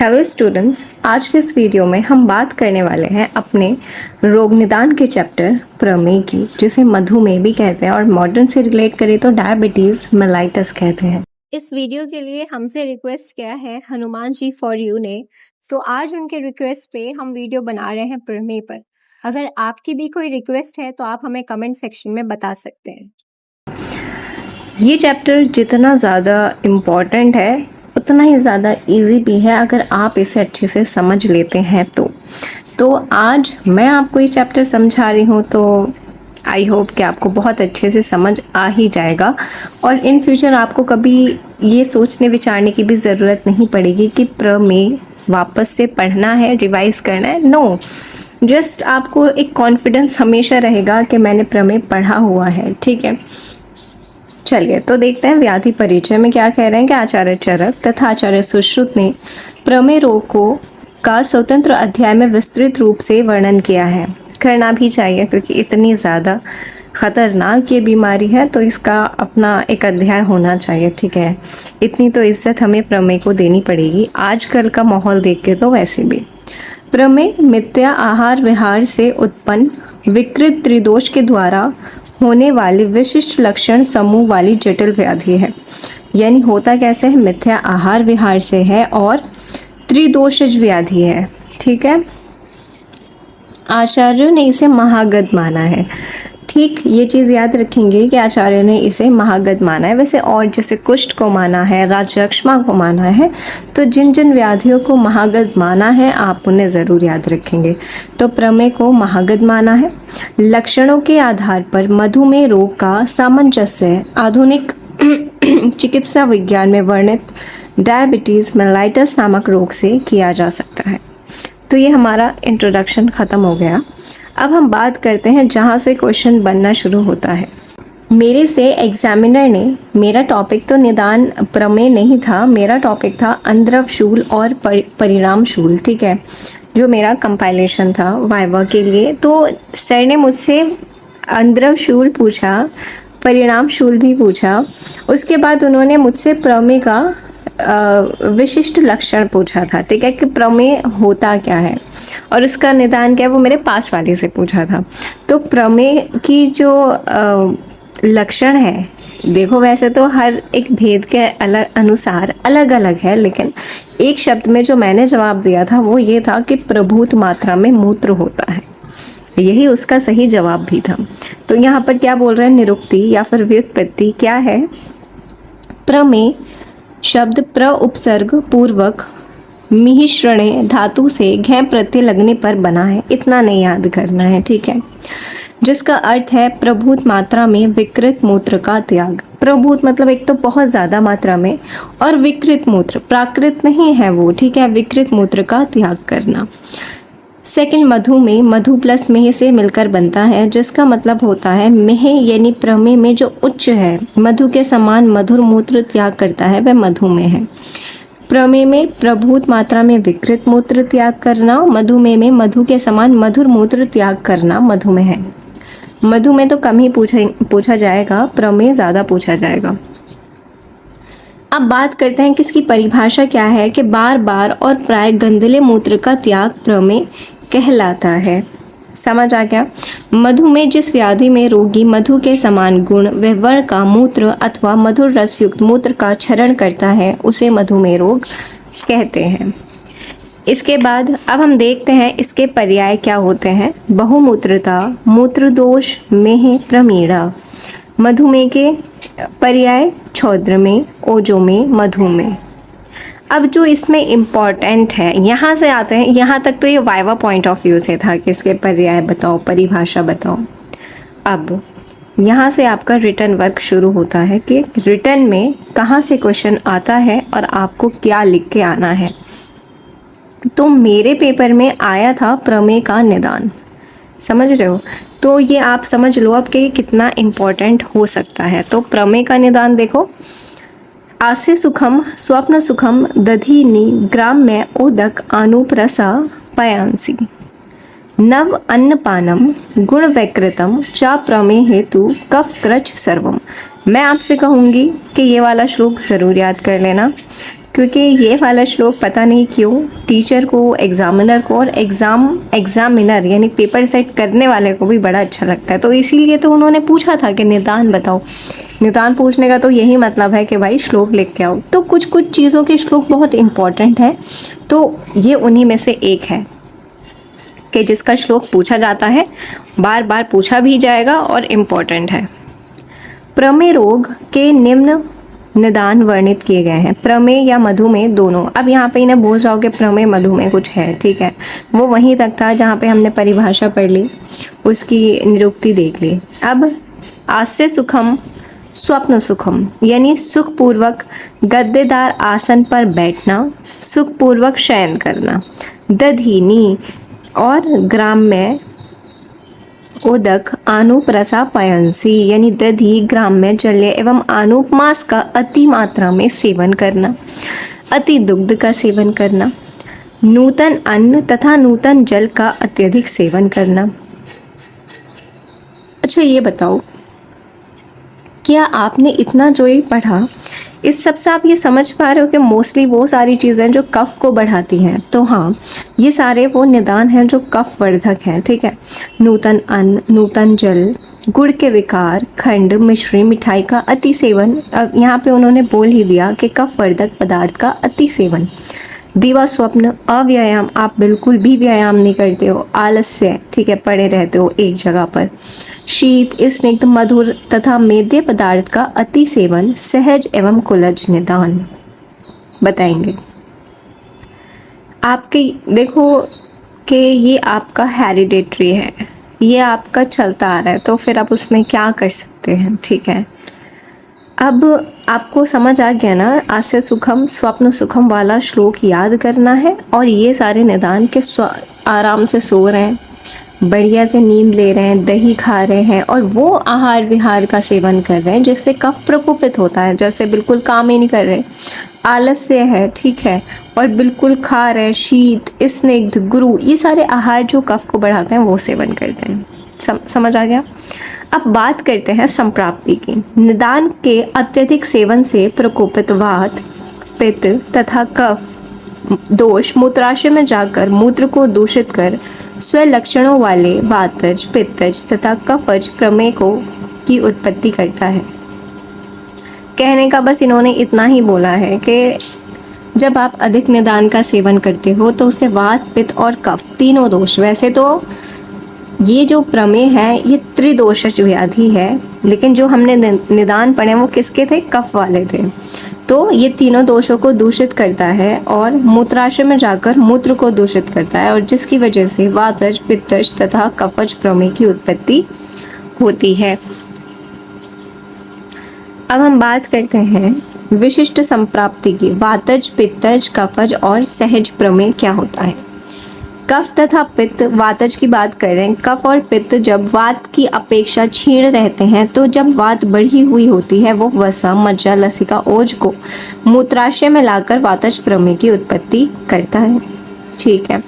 Hello students, आज के इस वीडियो में हम बात करने वाले हैं अपने रोग निदान के चैप्टर प्रमेय की, जिसे मधुमेह भी कहते हैं और मॉडर्न से रिलेट करें तो डायबिटीज मेलाइटस कहते हैं। इस वीडियो के लिए हमसे रिक्वेस्ट किया है हनुमान जी फॉर यू ने, तो आज उनके रिक्वेस्ट पे हम वीडियो बना रहे हैं प्रमेय पर। अगर आपकी भी कोई रिक्वेस्ट है तो आप हमें कमेंट सेक्शन में बता सकते हैं। ये चैप्टर जितना ज़्यादा इम्पॉर्टेंट है उतना ही ज़्यादा इजी भी है अगर आप इसे अच्छे से समझ लेते हैं तो आज मैं आपको ये चैप्टर समझा रही हूँ, तो आई होप कि आपको बहुत अच्छे से समझ आ ही जाएगा और इन फ्यूचर आपको कभी ये सोचने विचारने की भी ज़रूरत नहीं पड़ेगी कि प्रमेय वापस से पढ़ना है, रिवाइज करना है। नो, जस्ट आपको एक कॉन्फिडेंस हमेशा रहेगा कि मैंने प्रमेय पढ़ा हुआ है। ठीक है, चलिए तो देखते हैं व्याधि परिचय में क्या कह रहे हैं कि आचार्य चरक तथा आचार्य सुश्रुत ने प्रमेय रोग का स्वतंत्र अध्याय में विस्तृत रूप से वर्णन किया है। करना भी चाहिए क्योंकि इतनी ज़्यादा ख़तरनाक ये बीमारी है तो इसका अपना एक अध्याय होना चाहिए। ठीक है, इतनी तो इज्जत हमें प्रमेय को देनी पड़ेगी आजकल का माहौल देख के। तो वैसे भी प्रमेय मिथ्या आहार विहार से उत्पन्न विकृत त्रिदोष के द्वारा होने वाली विशिष्ट लक्षण समूह वाली जटिल व्याधि है। यानी होता कैसे है, मिथ्या आहार विहार से है और त्रिदोषज व्याधि है। ठीक है, आचार्यों ने इसे महागद माना है। ठीक, ये चीज़ याद रखेंगे कि आचार्यों ने इसे महागद माना है। वैसे और जैसे कुष्ठ को माना है, राजरक्ष्मा को माना है, तो जिन जिन व्याधियों को महागद माना है आप उन्हें ज़रूर याद रखेंगे। तो प्रमेय को महागद माना है। लक्षणों के आधार पर मधुमेह रोग का सामंजस्य आधुनिक चिकित्सा विज्ञान में वर्णित डायबिटीज़ मेलाइटस नामक रोग से किया जा सकता है। तो ये हमारा इंट्रोडक्शन ख़त्म हो गया। अब हम बात करते हैं जहाँ से क्वेश्चन बनना शुरू होता है। मेरे से एग्जामिनर ने, मेरा टॉपिक तो निदान प्रमेय नहीं था, मेरा टॉपिक था अंध्रवशूल और परिणामशूल। ठीक है, जो मेरा कंपाइलेशन था वाइवा के लिए। तो सर ने मुझसे अंध्रवशूल पूछा, परिणामशूल भी पूछा। उसके बाद उन्होंने मुझसे प्रमेय का विशिष्ट लक्षण पूछा था। ठीक है, कि प्रमेय होता क्या है और इसका निदान क्या है, वो मेरे पास वाले से पूछा था। तो प्रमेय की जो लक्षण है, देखो वैसे तो हर एक भेद के अलग अनुसार अलग अलग है, लेकिन एक शब्द में जो मैंने जवाब दिया था वो ये था कि प्रभूत मात्रा में मूत्र होता है। यही उसका सही जवाब भी था। तो यहाँ पर क्या बोल रहे हैं, निरुक्ति या फिर व्युत्पत्ति क्या है। प्रमेय शब्द प्र उपसर्ग पूर्वक मिहिश्रणे धातु से घ प्रत्यय लगने पर बना है। इतना नहीं याद करना है। ठीक है, जिसका अर्थ है प्रभूत मात्रा में विकृत मूत्र का त्याग। प्रभूत मतलब एक तो बहुत ज़्यादा मात्रा में, और विकृत मूत्र, प्राकृत नहीं है वो। ठीक है, विकृत मूत्र का त्याग करना। सेकंड, मधु में मधु प्लस मेह से मिलकर बनता है, जिसका मतलब होता है मेह यानी प्रमेय में जो उच्च है, मधु के समान मधुर मूत्र त्याग करता है, वह मधुमेह है। प्रमेय में प्रभूत मात्रा में विकृत मूत्र त्याग करना, मधुमेह में मधु के समान मधुर मूत्र त्याग करना मधुमेह है। मधुमेह तो कम ही पूछा जाएगा, प्रमेय ज़्यादा पूछा जाएगा। अब बात करते हैं कि इसकी परिभाषा क्या है, कि बार बार और प्राय गंधले मूत्र का त्याग प्रमेय कहलाता है। समझ आ गया। मधुमेह जिस व्याधि में रोगी मधु के समान गुण व वर्ण का मूत्र अथवा मधुर रस युक्त मूत्र का क्षरण करता है, उसे मधुमेह रोग कहते हैं। इसके बाद अब हम देखते हैं इसके पर्याय क्या होते हैं। बहुमूत्रता, मूत्रदोष, मेह, प्रमीणा। मधुमेह के पर्याय छौद्र में, ओजो में, मधुमेह। अब जो इसमें इम्पॉर्टेंट है, यहाँ से आते हैं, यहाँ तक तो ये वाइवा पॉइंट ऑफ व्यू से था कि इसके पर्याय बताओ, परिभाषा बताओ। अब यहाँ से आपका रिटर्न वर्क शुरू होता है कि रिटर्न में कहाँ से क्वेश्चन आता है और आपको क्या लिख के आना है। तो मेरे पेपर में आया था प्रमेय का निदान, समझ रहे हो। तो ये आप समझ लो अब कि कितना इम्पोर्टेंट हो सकता है। तो प्रमेय का निदान देखो। आसे सुखम स्वप्न सुखम दधीनि ग्राम्य ओदक अनुप्रसा पयांसी नव अन्नपानम गुण वैकृतम चा प्रमेय हेतु कफ क्रच सर्वम। मैं आपसे कहूँगी कि ये वाला श्लोक ज़रूर याद कर लेना, क्योंकि ये वाला श्लोक पता नहीं क्यों टीचर को, एग्जामिनर को और एग्जामिनर यानी पेपर सेट करने वाले को भी बड़ा अच्छा लगता है। तो इसीलिए तो उन्होंने पूछा था कि निदान बताओ। निदान पूछने का तो यही मतलब है कि भाई श्लोक लिख के आओ। तो कुछ कुछ चीज़ों के श्लोक बहुत इम्पॉर्टेंट हैं, तो ये उन्हीं में से एक है कि जिसका श्लोक पूछा जाता है, बार बार पूछा भी जाएगा और इम्पॉर्टेंट है। प्रमेय रोग के निम्न निदान वर्णित किए गए हैं। प्रमेय या मधुमेह दोनों। अब यहाँ पे इन्हें भूल जाओ कि प्रमेय मधुमेह कुछ है, ठीक है, वो वहीं तक था जहाँ पे हमने परिभाषा पढ़ ली, उसकी निरुक्ति देख ली। अब आस्य सुखम स्वप्न सुखम यानी सुखपूर्वक गद्देदार आसन पर बैठना, सुखपूर्वक शयन करना। दधीनी और ग्राम्य उदक अनुप्रसा पयंसी यानी दधी, ग्राम्य जल्य एवं अनुप मांस का अति मात्रा में सेवन करना, अति दुग्ध का सेवन करना, नूतन अन्न तथा नूतन जल का अत्यधिक सेवन करना। अच्छा ये बताओ, क्या आपने इतना जो ये पढ़ा, इस सब से आप ये समझ पा रहे हो कि मोस्टली वो सारी चीज़ें जो कफ को बढ़ाती हैं? तो हाँ, ये सारे वो निदान हैं जो कफ वर्धक हैं, ठीक है। नूतन अन्न, नूतन जल, गुड़ के विकार, खंड, मिश्री, मिठाई का अति सेवन। अब यहाँ पे उन्होंने बोल ही दिया कि कफ वर्धक पदार्थ का अति सेवन। दिवा स्वप्न, अव्यायाम, आप बिल्कुल भी व्यायाम नहीं करते हो, आलस्य, ठीक है, पड़े रहते हो एक जगह पर। शीत, स्निग्ध, मधुर तथा मेद्य पदार्थ का अति सेवन, सहज एवं कुलज निदान बताएंगे। आपके देखो कि ये आपका हेरिडेटरी है, ये आपका चलता आ रहा है, तो फिर आप उसमें क्या कर सकते हैं, ठीक है। अब आपको समझ आ गया ना, आस्य सुखम स्वप्न सुखम वाला श्लोक याद करना है, और ये सारे निदान के आराम से सो रहे हैं, बढ़िया से नींद ले रहे हैं, दही खा रहे हैं और वो आहार विहार का सेवन कर रहे हैं जिससे कफ प्रकोपित होता है, जैसे बिल्कुल काम ही नहीं कर रहे, आलस्य है, ठीक है, और बिल्कुल खा रहे हैं, शीत, स्निग्ध, गुरु, ये सारे आहार जो कफ को बढ़ाते हैं वो सेवन करते हैं। समझ आ गया। अब बात करते हैं संप्राप्ति की। निदान के अत्यधिक सेवन से प्रकोपित वात, पित्त तथा कफ दोष मूत्राशय में जाकर मूत्र को दूषित कर स्व लक्षणों वाले वातज, पित्तज तथा कफज प्रमेय की उत्पत्ति करता है। कहने का बस इन्होंने इतना ही बोला है कि जब आप अधिक निदान का सेवन करते हो तो उससे वात, पित्त और कफ तीनों दोष, वैसे तो ये जो प्रमेय है ये त्रिदोषज व्याधि है, लेकिन जो हमने निदान पढ़े वो किसके थे? कफ वाले थे। तो ये तीनों दोषों को दूषित करता है और मूत्राशय में जाकर मूत्र को दूषित करता है, और जिसकी वजह से वातज, पित्तज तथा कफज प्रमेय की उत्पत्ति होती है। अब हम बात करते हैं विशिष्ट संप्राप्ति की। वातज, पित्तज, कफज और सहज प्रमेय क्या होता है? कफ तथा पित्त, वातज की बात कर रहे हैं। कफ और पित्त जब वात की अपेक्षा क्षीण रहते हैं, तो जब वात बढ़ी हुई होती है वो वसा, मज्जा, लसिका, ओज को मूत्राशय में लाकर वातज प्रमेय की उत्पत्ति करता है, ठीक है।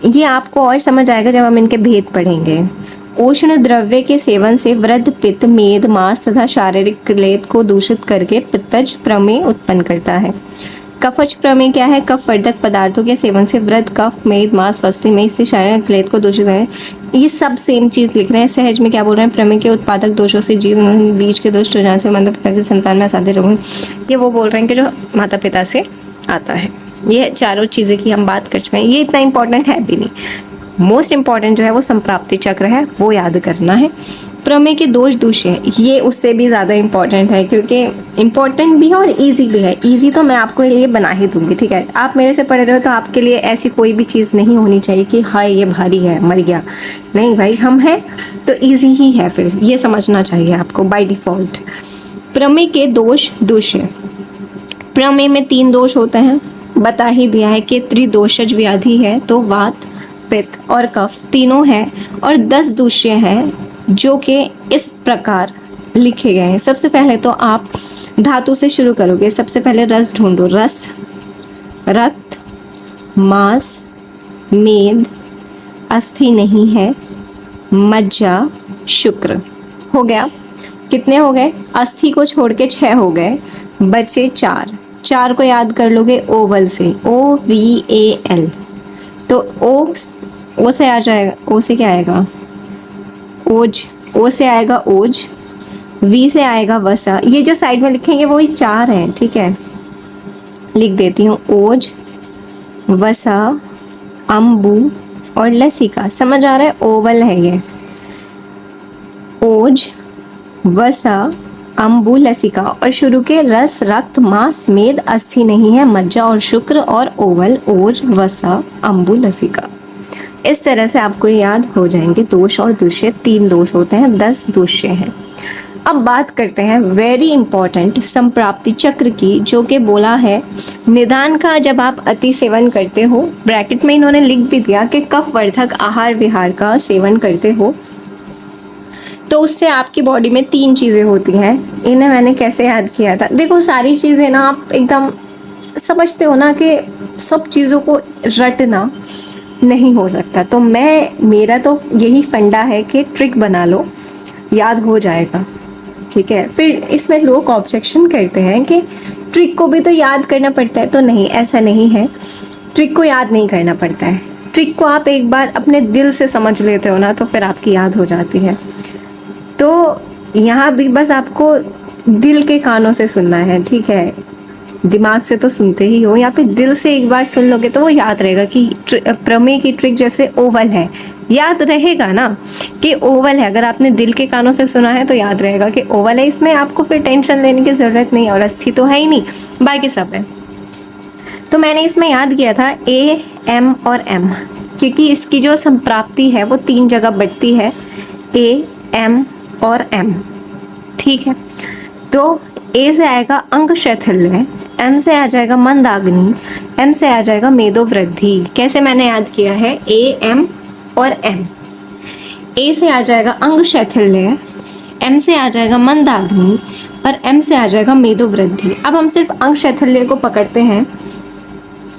ये आपको और समझ आएगा जब हम इनके भेद पढ़ेंगे। उष्ण द्रव्य के सेवन से वृद्ध पित्त, मेद, मांस तथा शारीरिक क्लेद को दूषित करके पित्तज प्रमेय उत्पन्न करता है। कफज प्रमेय क्या है? कफ वर्धक पदार्थों के सेवन से वृद्ध कफ, मेद, मांस, वस्ती में इससे शारीरिक क्लेद को दूषित है। ये सब सेम चीज लिख रहे हैं। सहज में क्या बोल रहे हैं? प्रमेय के उत्पादक दोषों से जीव बीज के दुष्ट हो जाने से माता पिता की संतान में असाध्य रोग, ये वो बोल रहे हैं कि जो माता पिता से आता है। ये चारों चीजें की हम बात कर चुके हैं, ये इतना इंपॉर्टेंट है भी नहीं। मोस्ट इंपॉर्टेंट जो है वो संप्राप्ति चक्र है, वो याद करना है। प्रमेय के दोष दूषे, ये उससे भी ज़्यादा इम्पॉर्टेंट है, क्योंकि इम्पॉर्टेंट भी है और इजी भी है। इजी तो मैं आपको ये बना ही दूंगी, ठीक है। आप मेरे से पढ़ रहे हो तो आपके लिए ऐसी कोई भी चीज़ नहीं होनी चाहिए कि हाय ये भारी है, मर गया। नहीं भाई, हम हैं तो इजी ही है, फिर ये समझना चाहिए आपको बाय डिफ़ॉल्ट। प्रमेय के दोष दूषे, प्रमेय में 3 दोष होते हैं, बता ही दिया है कि त्रिदोषज व्याधि है, तो वात, पित्त और कफ तीनों हैं, और 10 दूष्य हैं जो कि इस प्रकार लिखे गए हैं। सबसे पहले तो आप धातु से शुरू करोगे। सबसे पहले रस ढूंढो। रस, रक्त, मांस, मेद, अस्थि नहीं है, मज्जा, शुक्र। हो गया। कितने हो गए? अस्थि को छोड़ के 6 हो गए, बचे 4। 4 को याद कर लोगे ओवल से, OVAL। तो ओ से आ जाएगा, ओ से क्या आएगा, ओज, ओ से आएगा ओज, वी से आएगा वसा। ये जो साइड में लिखेंगे वही 4 हैं, ठीक है, लिख देती हूँ, ओज, वसा, अम्बू और लसिका। समझ आ रहा है, ओवल है ये, ओज, वसा, अम्बु, लसिका। और शुरू के रस, रक्त, मांस, मेद, अस्थि नहीं है, मज्जा और शुक्र, और ओवल, ओज, वसा, अम्बु, लसिका। इस तरह से आपको याद हो जाएंगे दोष और दुष्य। 3 दोष होते हैं, 10 दुष्य हैं। अब बात करते हैं वेरी इंपॉर्टेंट संप्राप्ति चक्र की, जो कि बोला है निदान का जब आप अति सेवन करते हो, ब्रैकेट में इन्होंने लिख भी दिया कि कफ वर्धक आहार विहार का सेवन करते हो, तो उससे आपकी बॉडी में 3 चीज़ें होती हैं। इन्हें मैंने कैसे याद किया था, देखो सारी चीज़ें ना आप एकदम समझते हो ना कि सब चीज़ों को रटना नहीं हो सकता, तो मेरा तो यही फंडा है कि ट्रिक बना लो, याद हो जाएगा, ठीक है। फिर इसमें लोग ऑब्जेक्शन करते हैं कि ट्रिक को भी तो याद करना पड़ता है, तो नहीं, ऐसा नहीं है, ट्रिक को याद नहीं करना पड़ता है। ट्रिक को आप एक बार अपने दिल से समझ लेते हो ना, तो फिर आपकी याद हो जाती है। तो यहाँ भी बस आपको दिल के कानों से सुनना है, ठीक है, दिमाग से तो सुनते ही हो, यहाँ पे दिल से एक बार सुन लोगे तो वो याद रहेगा कि प्रमेय की ट्रिक जैसे ओवल है, याद रहेगा ना कि ओवल है। अगर आपने दिल के कानों से सुना है तो याद रहेगा कि ओवल है, इसमें आपको फिर टेंशन लेने की ज़रूरत नहीं, और अस्थि तो है ही नहीं, बाकी सब है। तो मैंने इसमें याद किया था A, M और M, क्योंकि इसकी जो संप्राप्ति है वो 3 जगह बढ़ती है, A, M और M, ठीक है। तो A से आएगा अंग शैथिल्य, M से आ जाएगा मंदाग्नि, M से आ जाएगा मेदो वृद्धि। कैसे मैंने याद किया है, A, M और M। A से आ जाएगा अंग शैथिल्य, M से आ जाएगा मंदाग्नि और M से आ जाएगा मेदो वृद्धि। अब हम सिर्फ अंग शैथिल्य को पकड़ते हैं।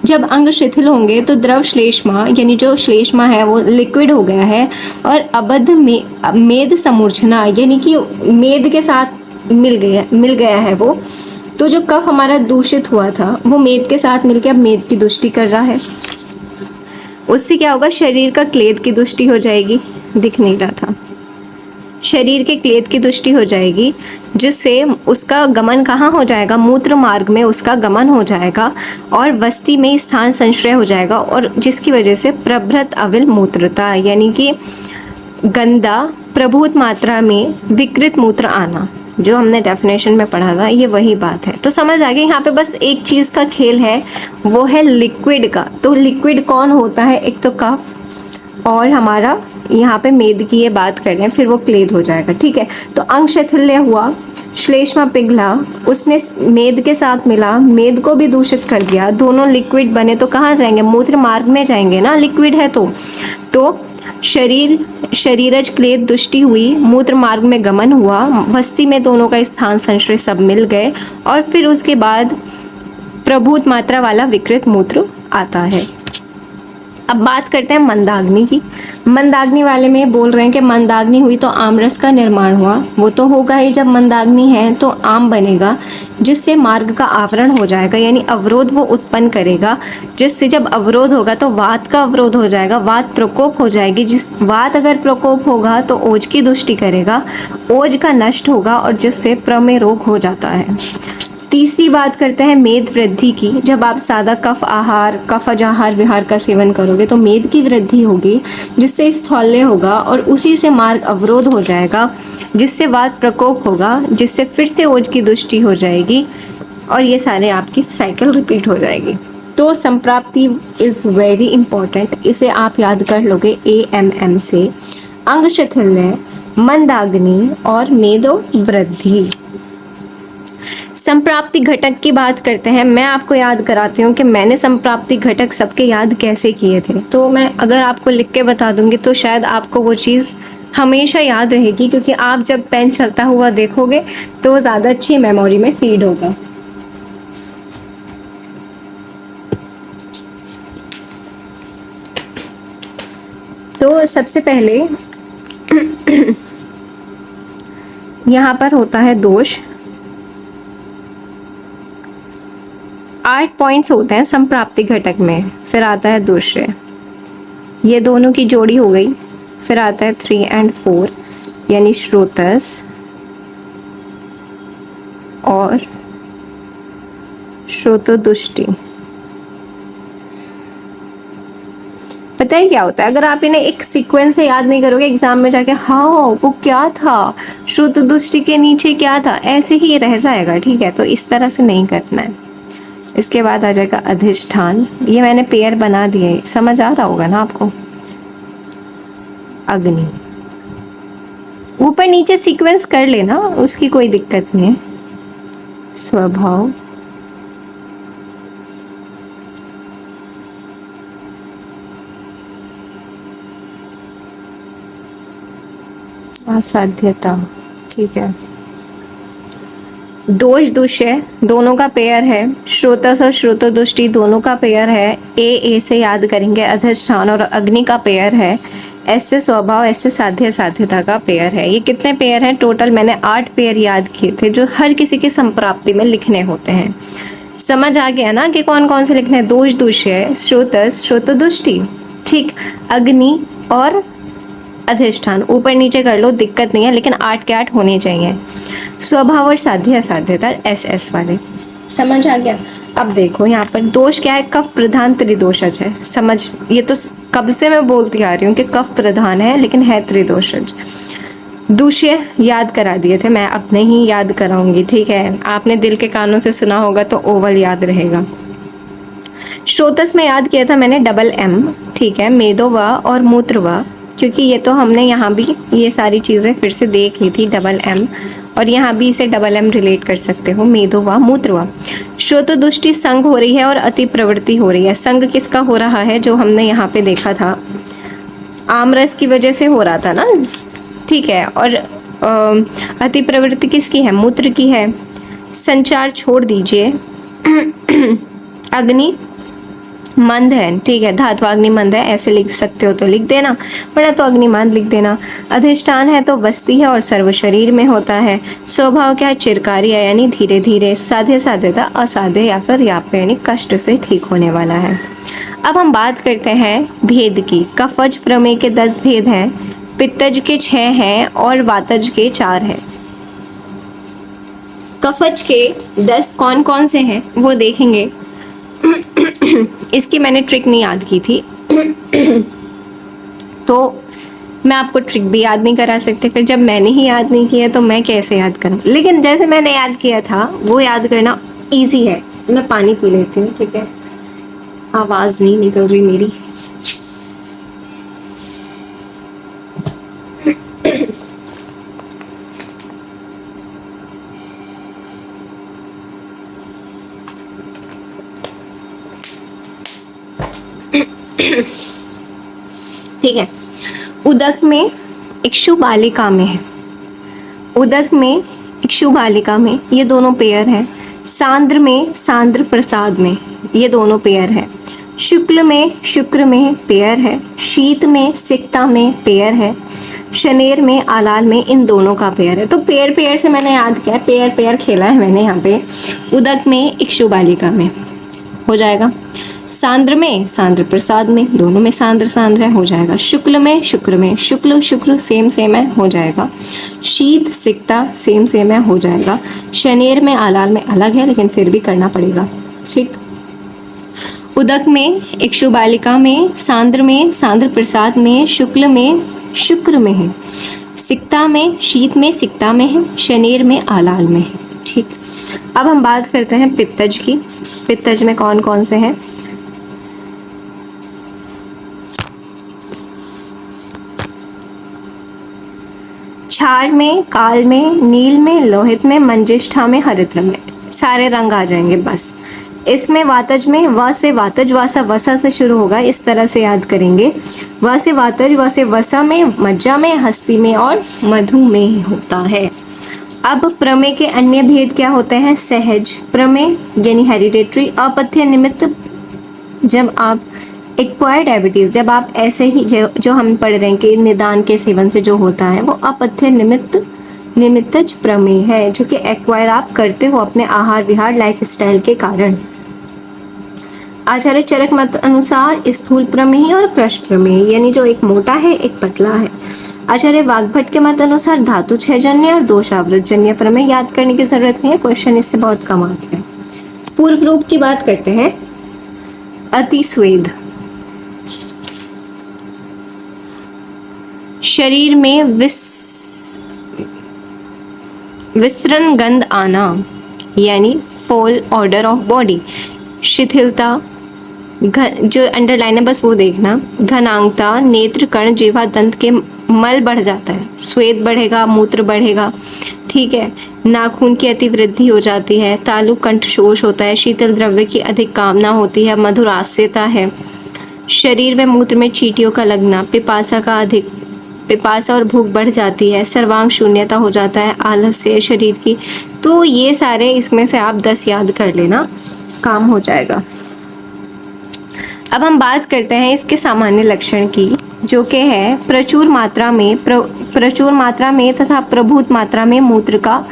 जब अंग शिथिल होंगे तो द्रव श्लेष्मा, यानी जो श्लेष्मा है वो लिक्विड हो गया है, और अबद्ध मेद समूर्छना, यानी कि मेद के साथ मिल गया है वो। तो जो कफ हमारा दूषित हुआ था वो मेद के साथ मिलकर अब मेद की दुष्टि कर रहा है। उससे क्या होगा, शरीर का क्लेद की दुष्टि हो जाएगी, दिख नहीं रहा था, शरीर के क्लेद की दुष्टि हो जाएगी, जिससे उसका गमन कहाँ हो जाएगा, मूत्र मार्ग में उसका गमन हो जाएगा, और वस्ती में स्थान संश्रय हो जाएगा, और जिसकी वजह से प्रभृत अविल मूत्रता, यानी कि गंदा प्रभुत मात्रा में विकृत मूत्र आना, जो हमने डेफिनेशन में पढ़ा था, ये वही बात है। तो समझ आ गई, यहाँ पे बस एक चीज़ का खेल है, वो है लिक्विड का। तो लिक्विड कौन होता है, एक तो कफ, और हमारा यहाँ पे मेद की ये बात कर रहे हैं, फिर वो क्लेद हो जाएगा, ठीक है। तो अंग शैथिल्य हुआ, श्लेष्मा पिघला, उसने मेद के साथ मिला, मेद को भी दूषित कर दिया, दोनों लिक्विड बने, तो कहाँ जाएंगे, मूत्र मार्ग में जाएंगे ना, लिक्विड है तो शरीरज क्लेद दुष्टि हुई, मूत्र मार्ग में गमन हुआ, वस्ती में दोनों का स्थान संश्रय सब मिल गए, और फिर उसके बाद प्रभुत मात्रा वाला विकृत मूत्र आता है। अब बात करते हैं मंदाग्नि की। मंदाग्नि वाले में बोल रहे हैं कि मंदाग्नि हुई तो आमरस का निर्माण हुआ, वो तो होगा ही, जब मंदाग्नि है तो आम बनेगा, जिससे मार्ग का आवरण हो जाएगा, यानी अवरोध वो उत्पन्न करेगा, जिससे जब अवरोध होगा तो वात का अवरोध हो जाएगा, वात प्रकोप हो जाएगी, जिस वात अगर प्रकोप होगा तो ओज की दुष्टि करेगा, ओज का नष्ट होगा, और जिससे प्रमेय रोग हो जाता है। तीसरी बात करते हैं मेद वृद्धि की। जब आप सादा कफज आहार विहार का सेवन करोगे तो मेद की वृद्धि होगी, जिससे स्थौल्य होगा, और उसी से मार्ग अवरोध हो जाएगा, जिससे वात प्रकोप होगा, जिससे फिर से ओज की दुष्टि हो जाएगी, और ये सारे आपकी साइकिल रिपीट हो जाएगी। तो संप्राप्ति इज़ वेरी इंपॉर्टेंट, इसे आप याद कर लोगे AMM से, अंग शिथिल्य, मंदाग्नि और मेदो वृद्धि। संप्राप्ति घटक की बात करते हैं। मैं आपको याद कराती हूँ कि मैंने संप्राप्ति घटक सबके याद कैसे किए थे। तो मैं अगर आपको लिख के बता दूंगी तो शायद आपको वो चीज़ हमेशा याद रहेगी, क्योंकि आप जब पेन चलता हुआ देखोगे तो वो ज़्यादा अच्छी मेमोरी में फीड होगा। तो सबसे पहले यहाँ पर होता है दोष, 8 पॉइंट्स होते हैं संप्राप्ति घटक में। फिर आता है दूसरे, ये दोनों की जोड़ी हो गई। फिर आता है 3 and 4 यानी श्रोतस और श्रोतोदुष्टि। पता है क्या होता है, अगर आप इन्हें एक सीक्वेंस से याद नहीं करोगे एग्जाम में जाके, हाँ वो क्या था, श्रोतोदुष्टि के नीचे क्या था, ऐसे ही रह जाएगा। ठीक है, तो इस तरह से नहीं करना है। इसके बाद आ जाएगा अधिष्ठान, ये मैंने पेयर बना दिए, समझ आ रहा होगा ना आपको। अग्नि, ऊपर नीचे सीक्वेंस कर लेना, उसकी कोई दिक्कत नहीं है। स्वभाव, असाध्यता, ठीक है। दोष दुष्य दोनों का पेयर है, श्रोतस और श्रोतोदुष्टि दोनों का पेयर है। ए से याद करेंगे, अधिष्ठान और अग्नि का पेयर है। एस से स्वभाव, एस से साध्य साध्यता का पेयर है। ये कितने पेयर हैं टोटल? मैंने 8 पेयर याद किए थे जो हर किसी की संप्राप्ति में लिखने होते हैं। समझ आ गया ना कि कौन कौन से लिखने हैं? दोष दुष्य, श्रोतस, श्रोतोदुष्टि, ठीक, अग्नि और अधिष्ठान। ऊपर नीचे कर लो, दिक्कत नहीं है, लेकिन 8 के 8 होने चाहिए। स्वभाव और साध्य असाध्यता एस वाले। समझ आ गया? अब देखो यहाँ पर दोष क्या है? कफ प्रधान त्रिदोषज है। समझ, ये तो कब से मैं बोलती आ रही हूँ कि कफ प्रधान है, लेकिन है त्रिदोषज। दूष्य याद करा दिए थे, मैं अब नहीं याद कराऊंगी। ठीक है, आपने दिल के कानों से सुना होगा तो ओवल याद रहेगा। श्रोतस में याद किया था मैंने डबल M, ठीक है, मेदो व और मूत्र व, क्योंकि ये तो हमने यहाँ भी ये सारी चीज़ें फिर से देख ली थी, डबल M, और यहाँ भी इसे डबल M रिलेट कर सकते हो, मेदो व मूत्र व। श्रोतोदुष्टि संग हो रही है और अति प्रवृत्ति हो रही है। संग किसका हो रहा है? जो हमने यहाँ पे देखा था, आमरस की वजह से हो रहा था ना, ठीक है। और अति प्रवृत्ति किसकी है? मूत्र की है। संचार छोड़ दीजिए। अग्नि मंद है, ठीक है, धात्वाग्नि मंद है, ऐसे लिख सकते हो तो लिख देना, वरना तो अग्निमंद लिख देना। अधिष्ठान है तो बस्ती है और सर्व शरीर में होता है। स्वभाव क्या है? चिरकारी है, यानी धीरे धीरे। साध्य साध्यता असाध्य या फिर याप्य यानी कष्ट से ठीक होने वाला है। अब हम बात करते हैं भेद की। कफज प्रमेय के 10 भेद हैं, पित्तज के 6 हैं और वातज के 4 हैं। कफज के 10 कौन कौन से हैं वो देखेंगे। इसकी मैंने ट्रिक नहीं याद की थी तो मैं आपको ट्रिक भी याद नहीं करा सकती। फिर जब मैंने ही याद नहीं किया तो मैं कैसे याद करूं? लेकिन जैसे मैंने याद किया था वो याद करना इजी है। मैं पानी पी लेती हूँ, ठीक है, आवाज़ नहीं निकल रही मेरी। ठीक है, उदक में इक्षु बालिका में है, उदक में इक्षु बालिका में ये दोनों पेयर हैं। सांद्र में सांद्र प्रसाद में ये दोनों पेयर है। शुक्ल में शुक्र में पेयर है। शीत में सिक्ता में पेयर है। शनेर में आलाल में इन दोनों का पेयर है। तो पेयर पेयर से मैंने याद किया है, पेयर पेयर खेला है मैंने यहाँ पे। उदक में इक्षु बालिका में हो जाएगा। सांद्र में सांद्र प्रसाद में, दोनों में सांद्र सांद्र है, हो जाएगा। शुक्ल में शुक्र में, शुक्ल शुक्र सेम सेम है, हो जाएगा। शीत सिक्ता सेम सेम है, हो जाएगा। शनेर में आलाल में अलग है, लेकिन फिर भी करना पड़ेगा, ठीक। उदक में इक्षु बालिका में, सांद्र में सांद्र प्रसाद में, शुक्ल में शुक्र में है, सिक्ता में शीत में सिक्ता में है, शनेर में आलाल में है, ठीक। अब हम बात करते हैं पित्तज की। पित्तज में कौन कौन से हैं? क्षार में, काल में, नील में, लोहित में, मंजिष्ठा में, हरिद्र में, सारे रंग आ जाएंगे बस। इसमें वातज में व से वातज, वासा वसा से शुरू होगा, इस तरह से याद करेंगे। व से वातज, व से वसा में, मज्जा में, हस्ती में और मधु में होता है। अब प्रमेय के अन्य भेद क्या होते हैं? सहज प्रमेय यानी हेरिडेटरी, अपथ्य निमित्त, जब आप एक्वायर्ड डायबिटीज़, जब आप ऐसे ही जो हम पढ़ रहे हैं कि निदान के सेवन से जो होता है, वो अपथ्य निमित्तज प्रमेय है, जो कि एक्वायर आप करते हो अपने आहार विहार लाइफ स्टाइल के कारण, आचार्य चरक मत अनुसार स्थूल प्रमेय और पृष्ठ प्रमेय, यानी जो एक मोटा है एक पतला है। आचार्य वाग्भट के मत अनुसार धातु छयजन्य और दोषावृतजन्य प्रमेय। याद करने की जरूरत नहीं है, क्वेश्चन इससे बहुत कम आते हैं। पूर्व रूप की बात करते हैं। अतिस्वेद, शरीर में विस्तृण गंध आना, यानी फॉल ऑर्डर ऑफ बॉडी। शिथिलता, जो अंडरलाइन है बस वो देखना। घनांगता, नेत्र कर्ण जीवा दंत के मल बढ़ जाता है, स्वेद बढ़ेगा, मूत्र बढ़ेगा, ठीक है। नाखून की अतिवृद्धि हो जाती है, तालु कंठशोष होता है, शीतल द्रव्य की अधिक कामना होती है, मधुरास्यता है, शरीर व मूत्र में चींटियों का लगना, पिपासा और भूख बढ़ जाती है, सर्वांग शून्यता हो जाता है, आलस्य शरीर की। तो ये सारे इसमें से आप 10 याद कर लेना, काम हो जाएगा। अब हम बात करते हैं इसके सामान्य लक्षण की, जो कि है प्रचुर मात्रा में तथा प्रभुत मात्रा में मूत्र का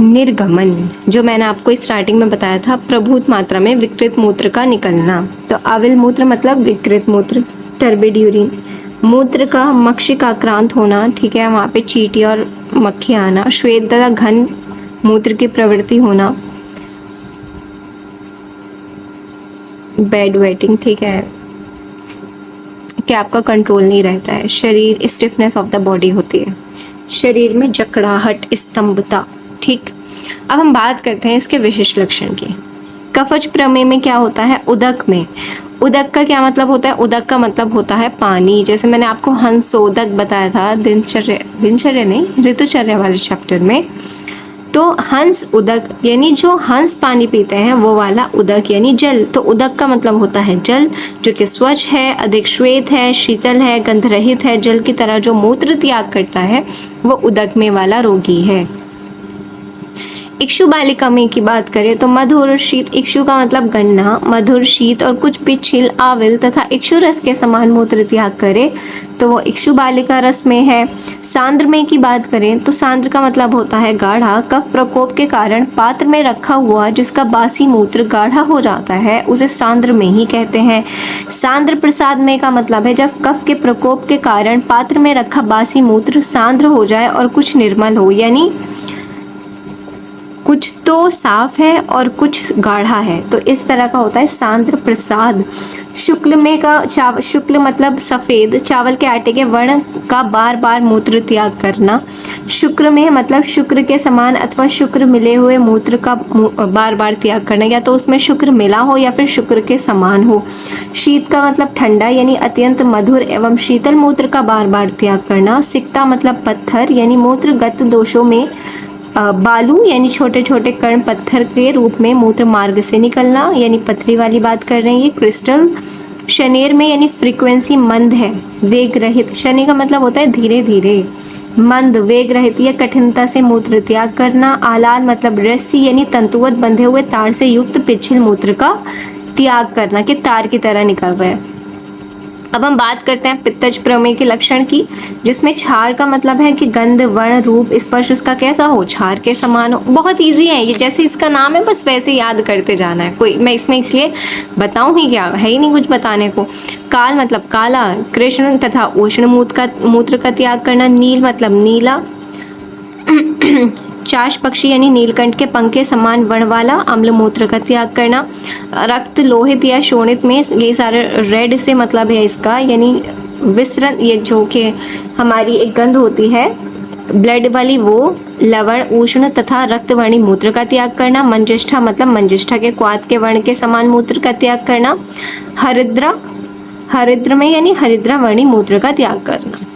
निर्गमन। जो मैंने आपको स्टार्टिंग में बताया था, प्रभुत मात्रा में विकृत मूत्र का निकलना। तो अविल मूत्र मतलब विकृत मूत्र, टर्बिड यूरिन। मूत्र का मक्षिकाक्रांत होना, ठीक है, वहाँ पे चींटी और मक्खी आना। श्वेत तथा घन मूत्र की प्रवृत्ति होना, बेड वेटिंग, ठीक है, कि आपका कंट्रोल नहीं रहता है। शरीर स्टिफनेस ऑफ द बॉडी होती है, शरीर में जकड़ाहट, स्तंभता, ठीक। अब हम बात करते हैं इसके विशिष्ट लक्षण की। कफज प्रमेय में क्या होता है? उदक में, उदक का क्या मतलब होता है? उदक का मतलब होता है पानी। जैसे मैंने आपको हंसोदक बताया था दिनचर्या नहीं, ऋतुचर्या वाले चैप्टर में। तो हंस उदक, यानी जो हंस पानी पीते हैं वो वाला उदक यानी जल। तो उदक का मतलब होता है जल, जो कि स्वच्छ है, अधिक श्वेत है, शीतल है, गंधरहित है। जल की तरह जो मूत्र त्याग करता है वो उदक में वाला रोगी है। इक्षु बालिका में की बात करें तो मधुर और शीत, इक्षु का मतलब गन्ना, मधुर, शीत और कुछ पिछिल, आविल तथा इक्षु रस के समान मूत्र त्याग करे तो वो इक्षु बालिका रस में है। सांद्र में की बात करें तो सांद्र का मतलब होता है गाढ़ा। कफ प्रकोप के कारण पात्र में रखा हुआ जिसका बासी मूत्र गाढ़ा हो जाता है उसे सांद्र में ही कहते हैं। सांद्र प्रसाद में का मतलब है जब कफ के प्रकोप के कारण पात्र में रखा बासी मूत्र सांद्र हो जाए और कुछ निर्मल हो, यानी कुछ तो साफ है और कुछ गाढ़ा है, तो इस तरह का होता है सांद्र प्रसाद। शुक्ल में का शुक्ल मतलब सफ़ेद, चावल के आटे के वर्ण का बार बार मूत्र त्याग करना। शुक्र में मतलब शुक्र के समान अथवा शुक्र मिले हुए मूत्र का बार बार त्याग करना, या तो उसमें शुक्र मिला हो या फिर शुक्र के समान हो। शीत का मतलब ठंडा, यानी अत्यंत मधुर एवं शीतल मूत्र का बार बार त्याग करना। सिक्ता मतलब पत्थर, यानी मूत्रगत दोषों में बालू यानी छोटे छोटे कण पत्थर के रूप में मूत्र मार्ग से निकलना, यानी पथरी वाली बात कर रहे हैं ये। क्रिस्टल शनेर में यानी फ्रीक्वेंसी मंद है, वेग रहित। शनि का मतलब होता है धीरे धीरे, मंद, वेग रहित या कठिनता से मूत्र त्याग करना। आलाल मतलब रस्सी यानी तंतुवत बंधे हुए तार से युक्त पिछले मूत्र का त्याग करना, कि तार की तरह निकल रहा है। अब हम बात करते हैं पित्तज प्रमेय के लक्षण की, जिसमें क्षार का मतलब है कि गंध, वर्ण, रूप, स्पर्श उसका कैसा हो, क्षार के समान हो। बहुत इजी है ये, जैसे इसका नाम है बस वैसे याद करते जाना है। कोई मैं इसमें इसलिए बताऊं ही क्या, है ही नहीं कुछ बताने को। काल मतलब काला, कृष्ण तथा उष्ण मूत्र का त्याग करना। नील मतलब नीला, चाश पक्षी यानी नीलकंठ के पंख के समान वर्ण वाला अम्ल मूत्र का त्याग करना। रक्त, लोहित या शोणित में, ये सारे रेड से मतलब है इसका, यानी विसरण, ये जो कि हमारी एक गंध होती है ब्लड वाली, वो। लवण, उष्ण तथा रक्तवर्णी मूत्र का त्याग करना। मंजिष्ठा मतलब मंजिष्ठा के क्वाथ के वर्ण के समान मूत्र का त्याग करना। हरिद्र में यानी हरिद्रा वर्णी मूत्र का त्याग करना।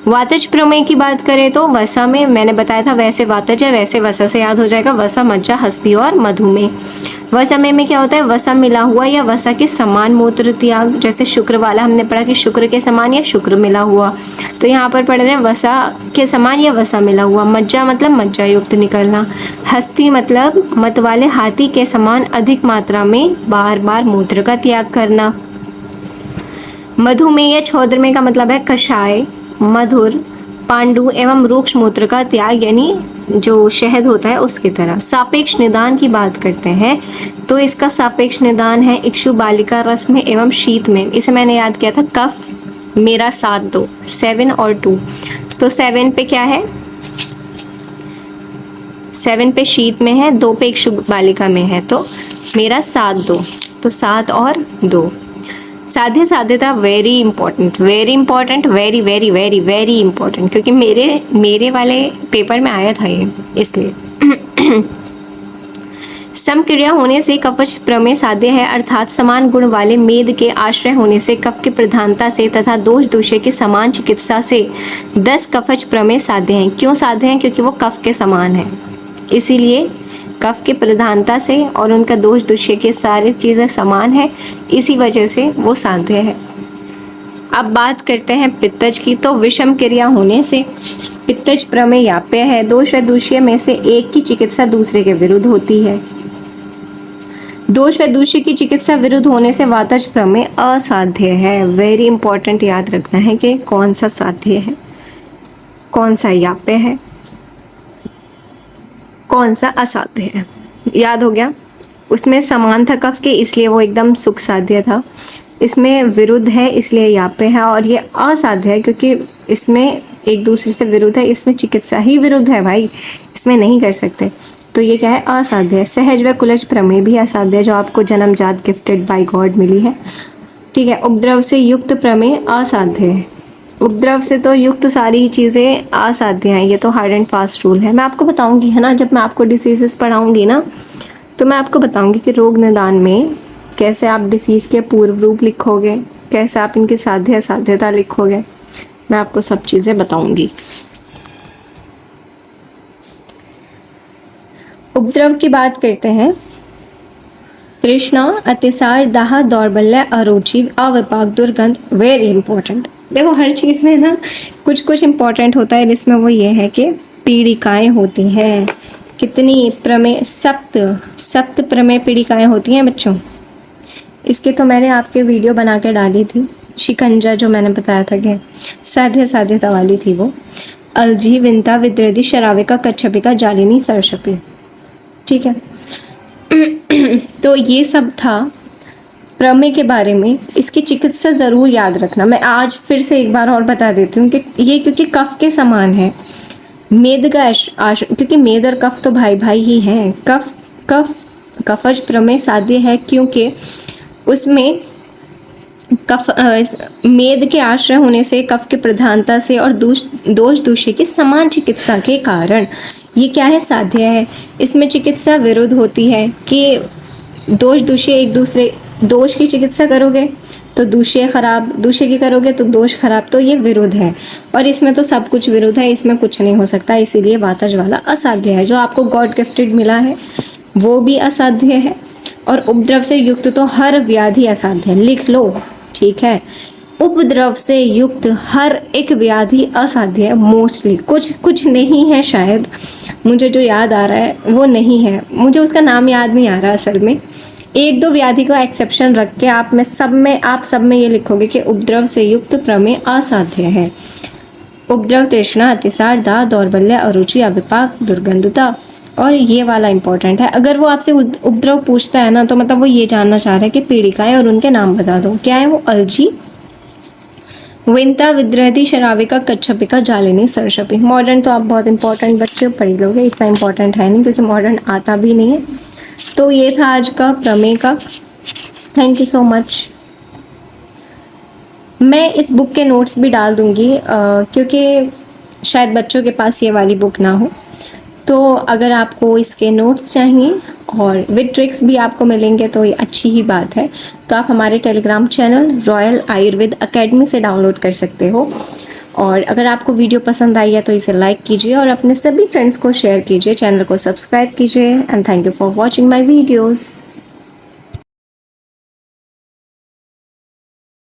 वातज प्रमेय की बात करें तो वसा में मैंने बताया था वैसे वातज है, वैसे वसा से याद हो जाएगा। वसा, मज्जा, हस्ती और मधुमेह। वसमय में क्या होता है? वसा मिला हुआ या वसा के समान मूत्र त्याग। जैसे शुक्र वाला हमने पढ़ा कि शुक्र के समान या शुक्र मिला हुआ, तो यहाँ पर पढ़ रहे हैं वसा के समान या वसा मिला हुआ। मज्जा मतलब मज्जा युक्त निकलना। हस्ती मतलब मत वाले हाथी के समान अधिक मात्रा में बार बार मूत्र का त्याग करना। मधुमेह या छौद्रमेह का मतलब है कषाय, मधुर, पांडु एवं रूक्ष मूत्र का त्याग, यानी जो शहद होता है उसकी तरह। सापेक्ष निदान की बात करते हैं तो इसका सापेक्ष निदान है इक्षु बालिका रस में एवं शीत में। इसे मैंने याद किया था, कफ मेरा साथ दो, 7 और 2। तो 7 पे क्या है, 7 पे शीत में है, 2 पे इक्षु बालिका में है, तो मेरा साथ दो, तो 7 और 2। साध्य साध्यता very important, very important, very very very very important, क्योंकि मेरे वाले पेपर में आया था ये, इसलिए। समक्रिया होने से कफज प्रमेय साध्य है, अर्थात समान गुण वाले मेद के आश्रय होने से कफ की प्रधानता से तथा दोष दूषे की समान चिकित्सा से 10 कफज प्रमेय साध्य हैं। क्यों साध्य हैं? क्योंकि वो कफ के समान है, इसीलिए कफ की प्रधानता से और उनका दोष दूषे के सारी चीज़ें समान है, इसी वजह से वो साध्य है। अब बात करते हैं पित्तज की। तो विषम क्रिया होने से पित्तज प्रमेय याप्य है। दोष व दूषिय में से एक की चिकित्सा दूसरे के विरुद्ध होती है। दोष व दूषिय की चिकित्सा विरुद्ध होने से वातज प्रमेय असाध्य है। वेरी इंपॉर्टेंट, याद रखना है कि कौन सा साध्य है, कौन सा याप्य है, कौन सा असाध्य है। याद हो गया? उसमें समान था कफ के, इसलिए वो एकदम सुख साध्य था। इसमें विरुद्ध है, इसलिए याप्य है। और ये असाध्य है क्योंकि इसमें एक दूसरे से विरुद्ध है, इसमें चिकित्सा ही विरुद्ध है भाई, इसमें नहीं कर सकते। तो ये क्या है? असाध्य है। सहज व कुलज प्रमेय भी असाध्य है, जो आपको जन्मजात गिफ्टेड बाय गॉड मिली है। ठीक है। उपद्रव से युक्त प्रमेय असाध्य है। उपद्रव से तो युक्त सारी चीज़ें असाध्य हैं, ये तो हार्ड एंड फास्ट रूल है। मैं आपको बताऊंगी, है ना, जब मैं आपको डिसीजेस पढ़ाऊंगी ना, तो मैं आपको बताऊंगी कि रोग निदान में कैसे आप डिसीज़ के पूर्व रूप लिखोगे, कैसे आप इनकी साध्य असाध्यता लिखोगे, मैं आपको सब चीज़ें बताऊंगी। उपद्रव की बात करते हैं। तृष्णा, अतिसार, दाह, दौर्बल्य, अरुचि, अविपाक, दुर्गंध, वेरी इंपॉर्टेंट। देखो हर चीज़ में ना कुछ कुछ इम्पोर्टेंट होता है, जिसमें वो ये है कि पीड़िकाएँ होती हैं। कितनी प्रमेय? सप्त प्रमेय पीड़िकाएँ होती हैं बच्चों। इसके तो मैंने आपके वीडियो बना के डाली थी, शिकंजा जो मैंने बताया था कि साध्यता वाली थी वो। अलजी, विंता, विद्रदी, शराविका, कच्छपिका, जालिनी, सरशपी। ठीक है। तो ये सब था प्रमेय के बारे में। इसकी चिकित्सा ज़रूर याद रखना। मैं आज फिर से एक बार और बता देती हूँ कि ये क्योंकि कफ के समान है, मेद का क्योंकि मेद और कफ तो भाई भाई ही हैं। कफज प्रमेय साध्य है क्योंकि उसमें मेद के आश्रय होने से, कफ की प्रधानता से और दोष दूषे की समान चिकित्सा के कारण ये क्या है? साध्य है। इसमें चिकित्सा विरुद्ध होती है कि दोष दूषे एक दूसरे, दोष की चिकित्सा करोगे तो दूषे खराब, दूषे की करोगे तो दोष खराब, तो ये विरुद्ध है। और इसमें तो सब कुछ विरुद्ध है, इसमें कुछ नहीं हो सकता, इसीलिए वातज वाला असाध्य है। जो आपको गॉड गिफ्टेड मिला है वो भी असाध्य है, और उपद्रव से युक्त तो हर व्याधि असाध्य है। लिख लो, ठीक है। उपद्रव से युक्त हर एक व्याधि असाध्य है। मोस्टली कुछ नहीं है, शायद मुझे जो याद आ रहा है वो नहीं है, मुझे उसका नाम याद नहीं आ रहा असल में। 1-2 व्याधि का एक्सेप्शन रख के आप सब में ये लिखोगे कि उपद्रव से युक्त प्रमेय असाध्य है। उपद्रव, तृष्णा, अतिसार, दाह, दौर्बल्य, अरुचि, अविपाक, दुर्गंधता। और ये वाला इंपॉर्टेंट है, अगर वो आपसे उपद्रव पूछता है ना, तो मतलब वो ये जानना चाह रहा है कि पीड़िकाएं और उनके नाम बता दो। क्या है वो? अलजी, विंता, विद्रहती, शराविका, कच्छपिका, जालिनी, सरशपी। मॉडर्न तो आप बहुत इंपॉर्टेंट बच्चे पढ़ लोगे, इतना इंपॉर्टेंट है नहीं क्योंकि मॉडर्न आता भी नहीं है। तो ये था आज का प्रमेय का। Thank you so much. मैं इस बुक के नोट्स भी डाल दूँगी क्योंकि शायद बच्चों के पास ये वाली बुक ना हो, तो अगर आपको इसके नोट्स चाहिए और विद ट्रिक्स भी आपको मिलेंगे तो ये अच्छी ही बात है। तो आप हमारे Telegram channel royal Ayurveda academy से डाउनलोड कर सकते हो। और अगर आपको वीडियो पसंद आई है तो इसे लाइक कीजिए और अपने सभी फ्रेंड्स को शेयर कीजिए, चैनल को सब्सक्राइब कीजिए। And thank you for watching my videos.